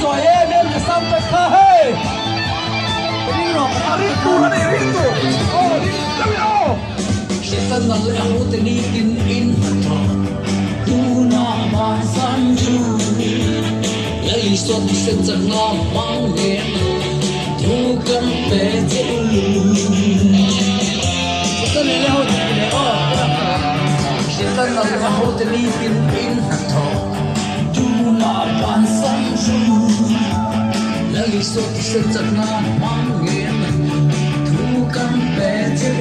rồi em là xong tất cả hey đi rồi ritu là đi ritu oh đi đâu Satan nang lahu tinitin in tu na ma san ju lai sot sen chang na mang ne tu kan pe che Satan nang lahu tinitin Satan nang lahu tinitin in tu na ma san ju lai sot sen chang na mang ne tu kan pe che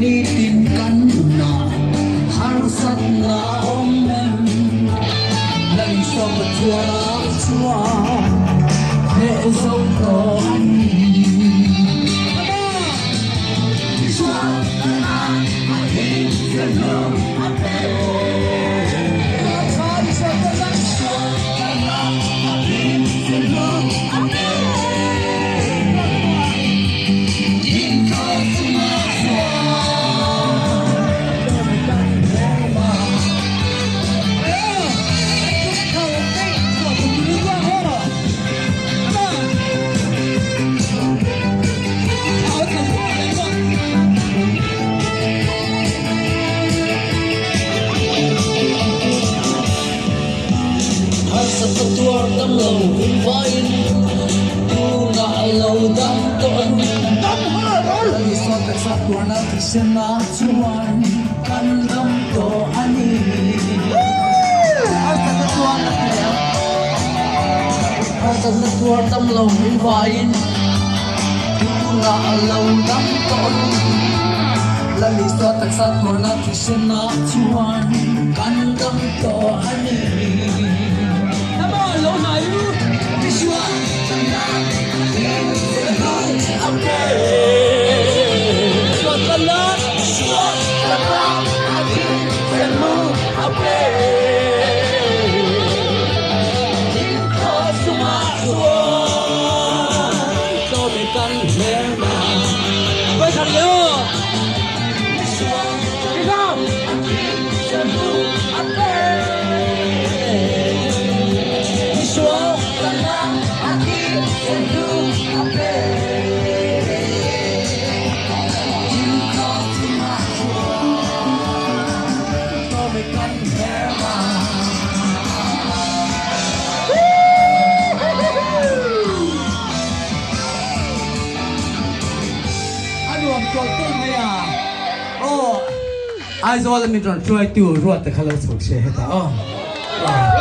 Ni tin kan na har sat na om em lai so chua chua he zo ko chua na he ke no ape tâm lòng vai tu ngại lâu đắm con lấy so tại sao của nó thì xem nó chuan căn tâm tổ anh tua tâm lòng vai tu ngại lâu đắm con lấy so tại sao của nó thì xem nó chuan căn tâm tổ anh lâu này đi xuống okay xuống chân đó xuống chân đó chân move okay đi khó xuống cho để căn mẹ mà với thằng yêu đi xuống đi không chân move okay ai rồi mình chọn try tiêu ruột để khai lâu sụp xe hết à